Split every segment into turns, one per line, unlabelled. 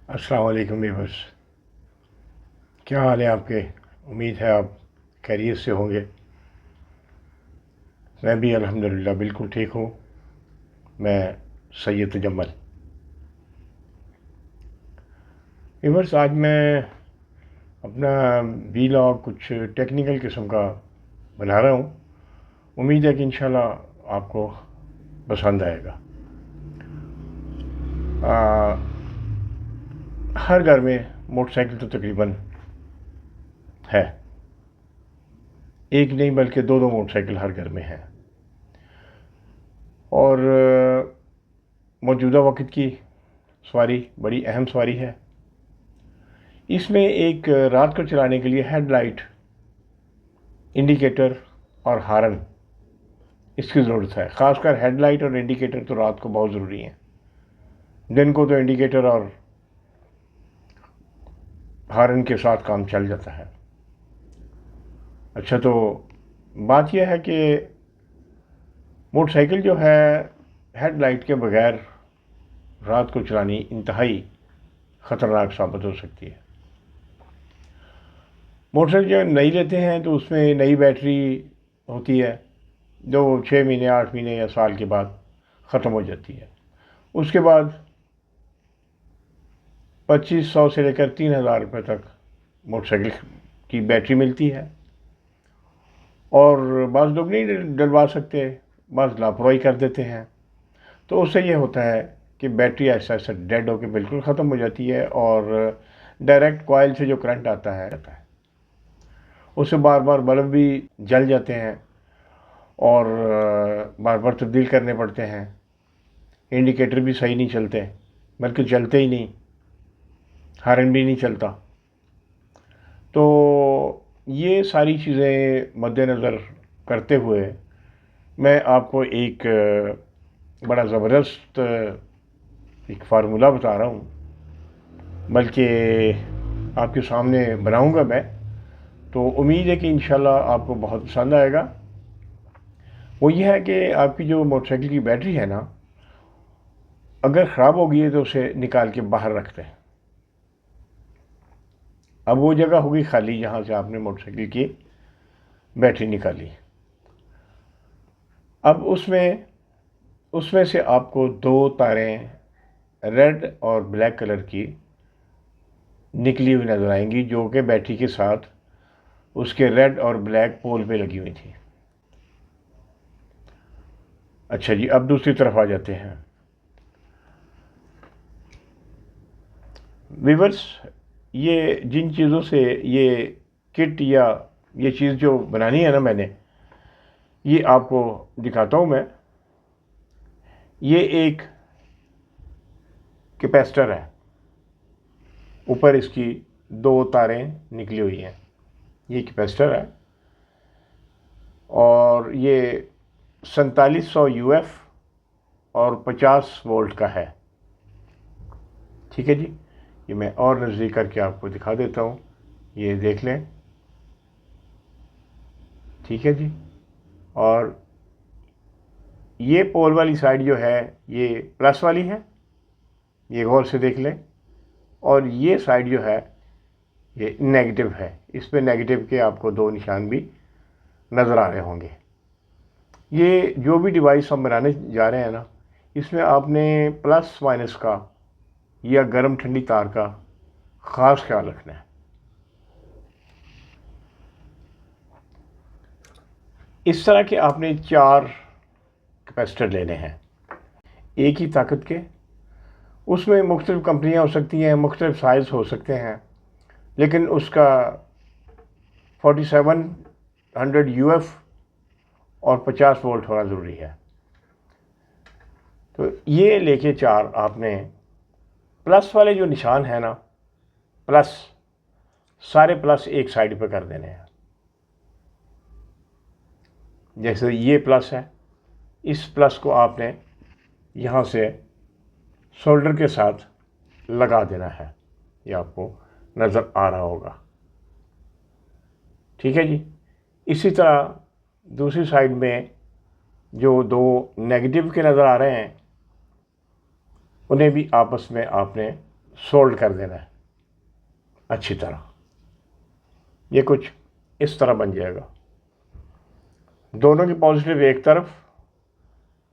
अस्सलाम वालेकुम व्यूअर्स। क्या हाल है आपके? उम्मीद है आप खैरियत से होंगे। मैं भी अल्हम्दुलिल्लाह बिल्कुल ठीक हूँ। मैं सैयद जम्मल। व्यूअर्स, आज मैं अपना वीलॉग कुछ टेक्निकल किस्म का बना रहा हूँ। उम्मीद है कि इंशाल्लाह आपको पसंद आएगा। हर घर में मोटरसाइकिल तो तकरीबन है। एक नहीं बल्कि दो दो मोटरसाइकिल हर घर में है। और मौजूदा वक्त की सवारी बड़ी अहम सवारी है। इसमें एक रात को चलाने के लिए हेडलाइट, इंडिकेटर और हारन इसकी ज़रूरत है। ख़ासकर हेडलाइट और इंडिकेटर तो रात को बहुत ज़रूरी हैं। दिन को तो इंडिकेटर और हारन के साथ काम चल जाता है। अच्छा, तो बात यह है कि मोटरसाइकिल जो है हेडलाइट के बगैर रात को चलानी इंतहाई ख़तरनाक साबित हो सकती है। मोटरसाइकिल जब नई लेते हैं तो उसमें नई बैटरी होती है जो 6 महीने 8 महीने या साल के बाद ख़त्म हो जाती है। उसके बाद 2500 से लेकर 3000 रुपये तक मोटरसाइकिल की बैटरी मिलती है। और बाज़ लोग नहीं डलवा सकते, बाज़ लापरवाही कर देते हैं, तो उससे ये होता है कि बैटरी ऐसा ऐसा डेड होकर बिल्कुल ख़त्म हो जाती है और डायरेक्ट कॉइल से जो करंट आता है उससे बार बार बल्ब भी जल जाते हैं और बार बार तब्दील करने पड़ते हैं। इंडिकेटर भी सही नहीं चलते, बल्कि चलते ही नहीं, हॉर्न भी नहीं चलता। तो ये सारी चीज़ें मद्देनज़र करते हुए मैं आपको एक बड़ा ज़बरदस्त एक फार्मूला बता रहा हूँ, बल्कि आपके सामने बनाऊँगा मैं। तो उम्मीद है कि इंशाल्लाह आपको बहुत पसंद आएगा। वो ये है कि आपकी जो मोटरसाइकिल की बैटरी है ना, अगर ख़राब हो गई है तो उसे निकाल के बाहर रखते हैं। अब वो जगह होगी खाली जहाँ से आपने मोटरसाइकिल की बैटरी निकाली। अब उसमें से आपको दो तारें रेड और ब्लैक कलर की निकली हुई नज़र आएंगी, जो कि बैटरी के साथ उसके रेड और ब्लैक पोल पे लगी हुई थी। अच्छा जी, अब दूसरी तरफ आ जाते हैं। व्यूअर्स, ये जिन चीज़ों से ये किट या ये चीज़ जो बनानी है ना मैंने, ये आपको दिखाता हूँ मैं। ये एक कैपेसिटर है, ऊपर इसकी दो तारें निकली हुई हैं। ये कैपेसिटर है और ये 4700 यूएफ और 50 वोल्ट का है। ठीक है जी, ये मैं और नज़दीक करके आपको दिखा देता हूँ, ये देख लें। ठीक है जी, और ये पोल वाली साइड जो है ये प्लस वाली है, ये गौर से देख लें। और ये साइड जो है ये नेगेटिव है। इस पे नेगेटिव के आपको दो निशान भी नज़र आ रहे होंगे। ये जो भी डिवाइस हम बनाने जा रहे हैं ना, इसमें आपने प्लस माइनस का या गर्म ठंडी तार का ख़ास ख्याल रखना है। इस तरह के आपने 4 कैपेसिटर लेने हैं, एक ही ताकत के। उसमें मुख्तलिफ़ कंपनियां हो सकती हैं, मुख्तलिफ़ साइज़ हो सकते हैं, लेकिन उसका 4700 यूएफ और 50 वोल्ट होना ज़रूरी है। तो ये लेके 4 आपने प्लस वाले जो निशान है ना, प्लस, सारे प्लस एक साइड पे कर देने हैं। जैसे ये प्लस है, इस प्लस को आपने यहाँ से सोल्डर के साथ लगा देना है। ये आपको नज़र आ रहा होगा। ठीक है जी। इसी तरह दूसरी साइड में जो दो नेगेटिव के नज़र आ रहे हैं, उन्हें भी आपस में आपने सोल्ड कर देना है अच्छी तरह। ये कुछ इस तरह बन जाएगा, दोनों के पॉजिटिव एक तरफ,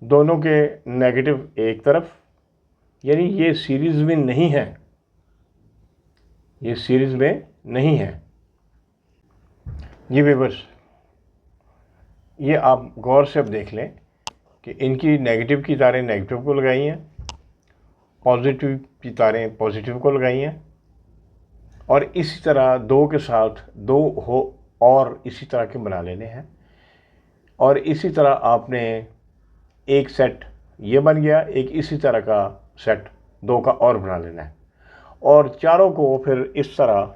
दोनों के नेगेटिव एक तरफ, यानी ये सीरीज़ में नहीं है, ये सीरीज़ में नहीं है। ये व्यूअर्स, ये आप गौर से अब देख लें कि इनकी नेगेटिव की तारें नेगेटिव को लगाई हैं, पॉजिटिव की तारें पॉजिटिव को लगाई हैं, और इसी तरह दो के साथ दो हो और इसी तरह के बना लेने हैं। और इसी तरह आपने एक सेट ये बन गया, एक इसी तरह का सेट दो का और बना लेना है, और चारों को फिर इस तरह,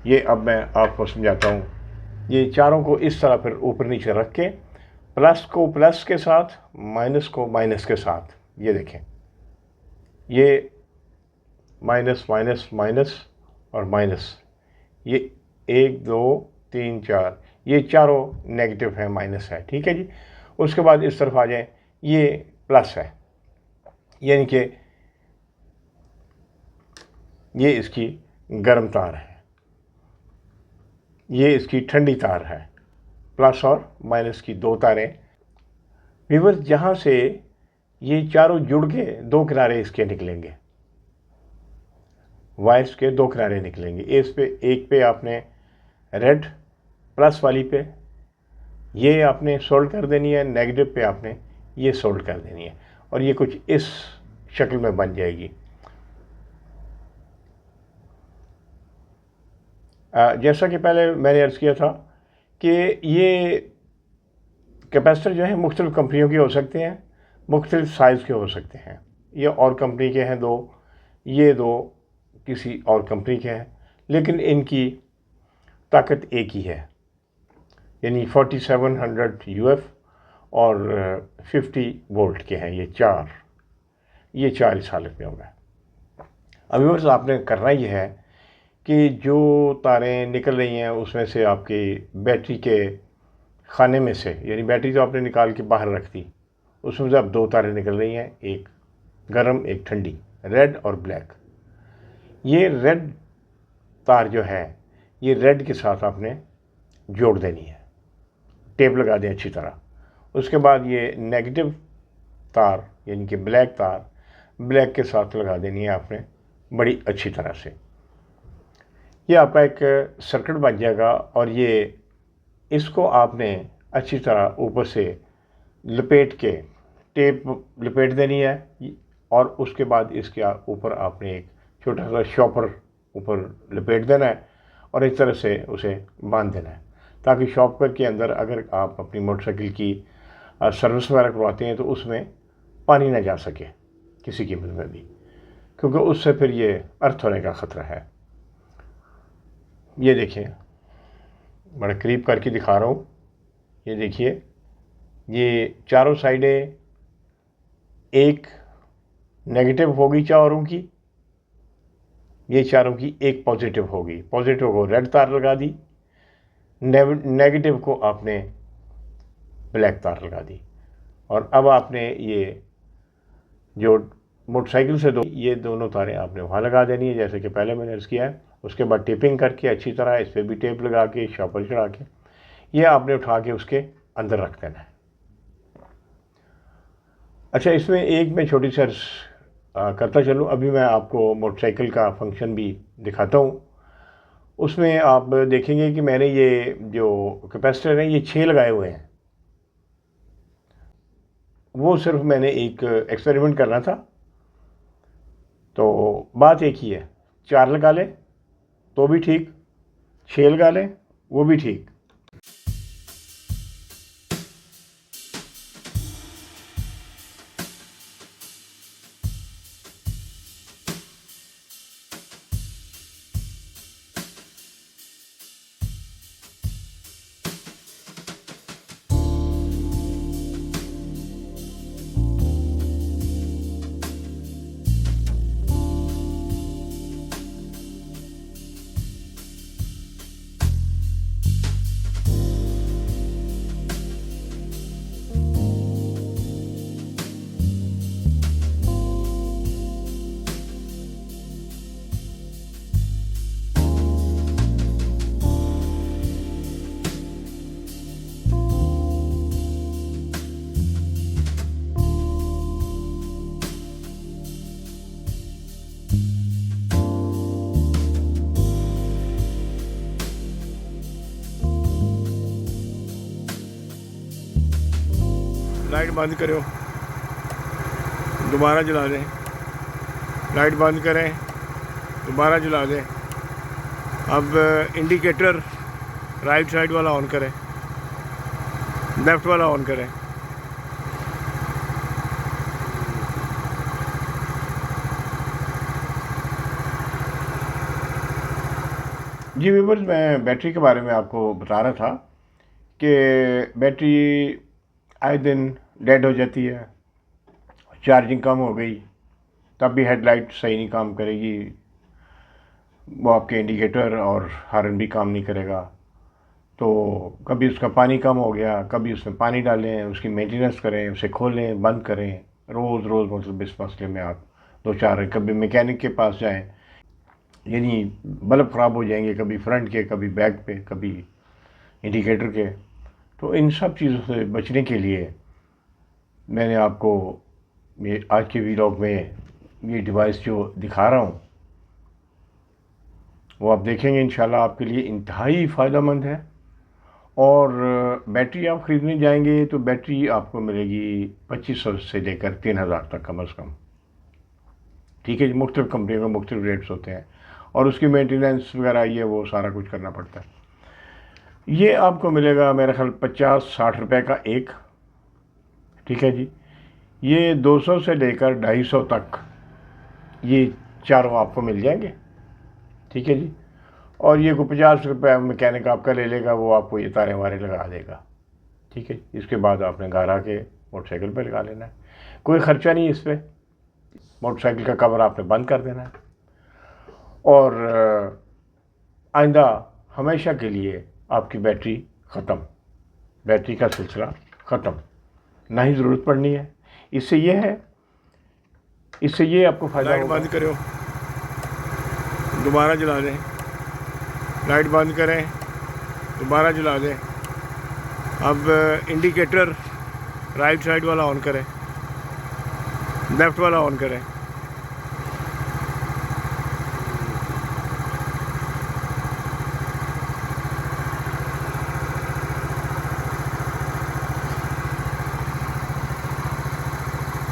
ये अब मैं आपको समझाता हूँ, ये चारों को इस तरह फिर ऊपर नीचे रख के प्लस को प्लस के साथ, माइनस को माइनस के साथ, ये देखें, ये माइनस माइनस माइनस और माइनस, ये 1 2 3 4, ये चारों नेगेटिव है, माइनस है, ठीक है जी। उसके बाद इस तरफ आ जाए, ये प्लस है, यानी कि ये इसकी गर्म तार है, ये इसकी ठंडी तार है, प्लस और माइनस की दो तारें। व्यूअर्स, जहाँ से ये चारों जुड़ के दो किनारे इसके निकलेंगे, वायर्स के दो किनारे निकलेंगे, इस पे एक पे आपने रेड प्लस वाली पे ये आपने सोल्ड कर देनी है, नेगेटिव पे आपने ये सोल्ड कर देनी है, और ये कुछ इस शक्ल में बन जाएगी। जैसा कि पहले मैंने अर्ज़ किया था कि ये कैपेसिटर जो है मुख्तलिफ़ कंपनियों के हो सकते हैं, मुख्तलिफ़ साइज़ के हो सकते हैं। ये और कंपनी के हैं दो, ये दो किसी और कंपनी के हैं, लेकिन इनकी ताकत एक ही है, यानी 4700 यूएफ और 50 वोल्ट के हैं। ये चार इस हालत में होगा। अभी बस आपने करना ये है कि जो तारें निकल रही हैं उसमें से आपकी बैटरी के खाने में से, यानी बैटरी जो आपने निकाल के बाहर रख दी, उसमें से अब दो तारें निकल रही हैं, एक गर्म एक ठंडी, रेड और ब्लैक। ये रेड तार जो है ये रेड के साथ आपने जोड़ देनी है, टेप लगा दें अच्छी तरह। उसके बाद ये नेगेटिव तार यानी कि ब्लैक तार ब्लैक के साथ लगा देनी है आपने बड़ी अच्छी तरह से। ये आपका एक सर्किट बन जाएगा, और ये इसको आपने अच्छी तरह ऊपर से लपेट के टेप लपेट देनी है, और उसके बाद इसके ऊपर आपने एक छोटा सा शॉपर ऊपर लपेट देना है और इस तरह से उसे बांध देना है, ताकि शॉपर के अंदर अगर आप अपनी मोटरसाइकिल की सर्विस वगैरह करवाते हैं तो उसमें पानी ना जा सके किसी कीमत में भी, क्योंकि उससे फिर ये अर्थ होने का ख़तरा है। ये देखिए, बड़ा करीब करके दिखा रहा हूँ, ये देखिए, ये चारों साइडें एक नेगेटिव होगी चारों की, ये चारों की एक पॉजिटिव होगी। पॉजिटिव को रेड तार लगा दी, नेगेटिव को आपने ब्लैक तार लगा दी, और अब आपने ये जो मोटरसाइकिल से ये दोनों तारें आपने वहाँ लगा देनी है, जैसे कि पहले मैंने अर्ज़ किया है। उसके बाद टेपिंग करके अच्छी तरह इस पर भी टेप लगा के शॉपर चढ़ा के ये आपने उठा के उसके अंदर रख देना है। अच्छा, इसमें एक मैं छोटी सी करता चलूँ, अभी मैं आपको मोटरसाइकिल का फंक्शन भी दिखाता हूँ। उसमें आप देखेंगे कि मैंने ये जो कैपेसिटर है ये 6 लगाए हुए हैं। वो सिर्फ मैंने एक एक्सपेरिमेंट करना था, तो बात एक ही है, 4 लगा लें तो भी ठीक, 6 लगा लें वो भी ठीक। लाइट बंद करो, दोबारा जला दें। लाइट बंद करें, दोबारा जला दें। अब इंडिकेटर राइट साइड वाला ऑन करें, लेफ़्ट वाला ऑन करें। जी व्यूअर्स, मैं बैटरी के बारे में आपको बता रहा था कि बैटरी आए दिन डेड हो जाती है, चार्जिंग कम हो गई तब भी हेडलाइट सही नहीं काम करेगी, वो आपके इंडिकेटर और हॉर्न भी काम नहीं करेगा। तो कभी उसका पानी कम हो गया, कभी उसमें पानी डालें, उसकी मेंटेनेंस करें, उसे खोलें बंद करें, रोज़ रोज़ मतलब इस मसले में आप दो चार कभी मैकेनिक के पास जाएं, यानी बल्ब ख़राब हो जाएंगे, कभी फ्रंट के, कभी बैक पे, कभी इंडिकेटर के। तो इन सब चीज़ों से बचने के लिए मैंने आपको ये आज के वीलॉग में ये डिवाइस जो दिखा रहा हूँ वो आप देखेंगे इंशाल्लाह आपके लिए इंतहाई फ़ायदेमंद है। और बैटरी आप ख़रीदने जाएंगे तो बैटरी आपको मिलेगी 2500 से लेकर 3000 तक कम अज़ कम। ठीक है जी, मुख्तलिफ़ कंपनियों के मुख्तलिफ़ रेट्स होते हैं और उसकी मेंटेनेंस वगैरह ये वो सारा कुछ करना पड़ता है। ये आपको मिलेगा मेरा ख्याल 50-60 रुपए का एक। ठीक है जी, ये 200 से लेकर 250 तक ये चारों आपको मिल जाएंगे। ठीक है जी, और ये को 50 रुपये मैकेनिक आपका ले लेगा, वो आपको ये तारे वारे लगा देगा। ठीक है, इसके बाद आपने घर आके मोटरसाइकिल पे लगा लेना है, कोई ख़र्चा नहीं इस पर। मोटरसाइकिल का कवर आपने बंद कर देना है और आइंदा हमेशा के लिए आपकी बैटरी ख़त्म, बैटरी का सिलसिला ख़त्म, ना ही ज़रूरत पड़नी है। इससे ये आपको फ़ायदा होगा। लाइट बंद करो, दोबारा जला दें। लाइट बंद करें, दोबारा जला दें। अब इंडिकेटर राइट साइड वाला ऑन करें, लेफ़्ट वाला ऑन करें।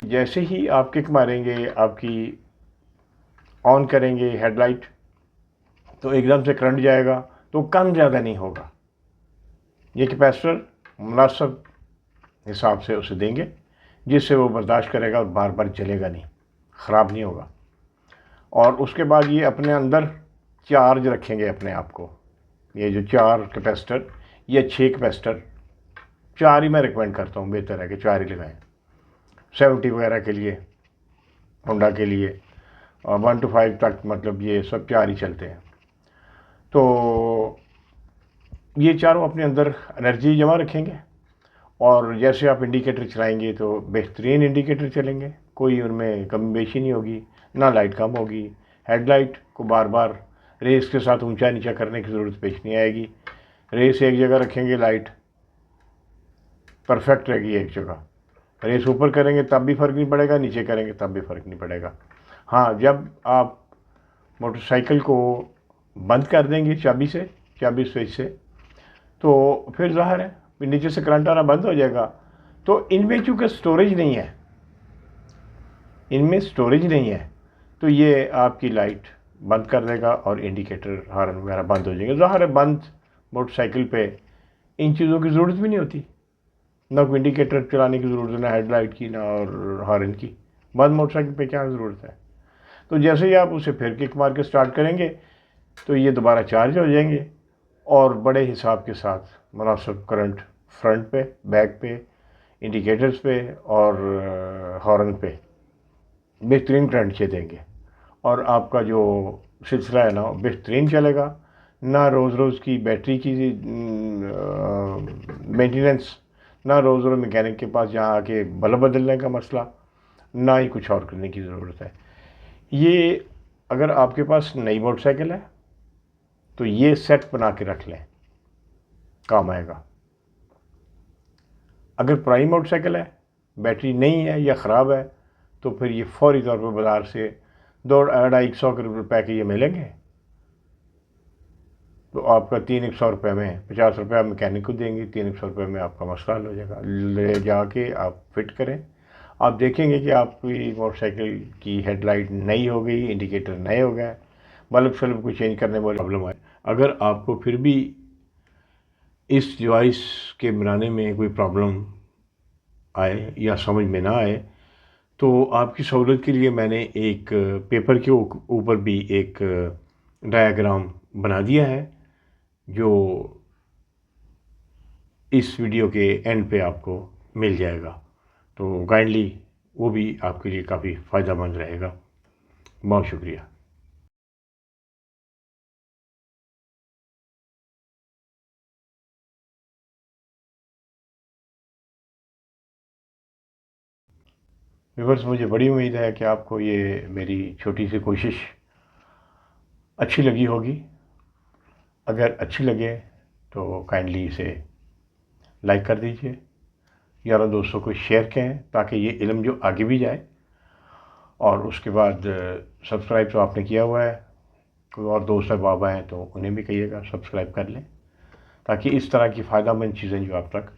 जैसे ही आप किक मारेंगे, आपकी ऑन करेंगे हेडलाइट, तो एकदम से करंट जाएगा, तो कम ज़्यादा नहीं होगा। ये कैपेसिटर मुनासिब हिसाब से उसे देंगे जिससे वो बर्दाश्त करेगा और बार बार जलेगा नहीं, ख़राब नहीं होगा। और उसके बाद ये अपने अंदर चार्ज रखेंगे अपने आप को। ये जो 4 कैपेसिटर या 6 कैपेसिटर, 4 ही मैं रिकमेंड करता हूँ, बेहतर है कि 4 ही लगाएं। 70 वगैरह के लिए, होंडा के लिए, और 1 to 5 तक मतलब ये सब 4 ही चलते हैं। तो ये चारों अपने अंदर एनर्जी जमा रखेंगे और जैसे आप इंडिकेटर चलाएंगे तो बेहतरीन इंडिकेटर चलेंगे, कोई उनमें कमी बेशी नहीं होगी, ना लाइट कम होगी। हेडलाइट को बार बार रेस के साथ ऊंचा नीचा करने की ज़रूरत पेश नहीं आएगी। रेस एक जगह रखेंगे, लाइट परफेक्ट रहेगी एक जगह। रेस ऊपर करेंगे तब भी फ़र्क नहीं पड़ेगा, नीचे करेंगे तब भी फ़र्क नहीं पड़ेगा। हाँ, जब आप मोटरसाइकिल को बंद कर देंगे चाबी स्विच से, तो फिर ज़ाहिर है नीचे से करंट आना बंद हो जाएगा। तो इनमें चूँकि स्टोरेज नहीं है, तो ये आपकी लाइट बंद कर देगा और इंडिकेटर हॉर्न वगैरह बंद हो जाएंगे। ज़ाहिर है बंद मोटरसाइकिल पे इन चीज़ों की ज़रूरत भी नहीं होती, ना कोई इंडिकेटर चलाने की ज़रूरत है, ना हेडलाइट की, ना और हॉर्न की। बंद मोटरसाइकिल पे क्या ज़रूरत है। तो जैसे ही आप उसे फिर किक मार के स्टार्ट करेंगे तो ये दोबारा चार्ज हो जाएंगे और बड़े हिसाब के साथ मुनासिब करंट फ्रंट पे, बैक पे, इंडिकेटर्स पे और हॉर्न पे बेहतरीन करंट से देंगे और आपका जो सिलसिला है ना बेहतरीन चलेगा। ना रोज़ रोज़ की बैटरी की मेंटेनेंस, ना रोज़ रोज़ मैकेनिक के पास जहाँ आके बल्ब बदलने का मसला, ना ही कुछ और करने की ज़रूरत है। ये अगर आपके पास नई मोटरसाइकिल है तो ये सेट बना के रख लें, काम आएगा। अगर पुरानी मोटरसाइकिल है, बैटरी नहीं है या ख़राब है, तो फिर ये फौरी तौर पर बाज़ार से 200-250 रुपए के ये मिलेंगे, तो आपका 300 रुपये में 50 रुपये आप मैकेनिक को देंगे, 300 रुपये में आपका मसला हल हो जाएगा। ले जाके आप फिट करें, आप देखेंगे कि आपकी मोटरसाइकिल की हेडलाइट नई हो गई, इंडिकेटर नए हो गए, बल्ब शल्ब को चेंज करने में प्रॉब्लम आए। अगर आपको फिर भी इस डिवाइस के बनाने में कोई प्रॉब्लम आए या समझ में ना आए, तो आपकी सहूलत के लिए मैंने एक पेपर के ऊपर भी एक डायग्राम बना दिया है, जो इस वीडियो के एंड पे आपको मिल जाएगा। तो काइंडली वो भी आपके लिए काफ़ी फ़ायदेमंद रहेगा। बहुत शुक्रिया। व्यूअर्स, मुझे बड़ी उम्मीद है कि आपको ये मेरी छोटी सी कोशिश अच्छी लगी होगी। अगर अच्छी लगे तो काइंडली इसे लाइक कर दीजिए, यारों दोस्तों को शेयर करें, ताकि ये इल्म जो आगे भी जाए। और उसके बाद सब्सक्राइब तो आपने किया हुआ है, कोई और दोस्त अहबाब हैं तो उन्हें भी कहिएगा सब्सक्राइब कर लें, ताकि इस तरह की फ़ायदेमंद चीज़ें जो आप तक,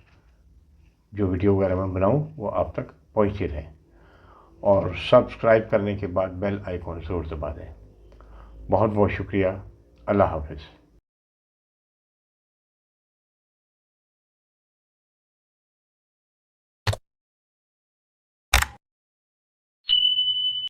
जो वीडियो वगैरह मैं बनाऊँ, वो आप तक पहुँचती रहें। और सब्सक्राइब करने के बाद बेल आइकॉन ज़रूर दबा दें। बहुत बहुत शुक्रिया। अल्लाह हाफ़िज़।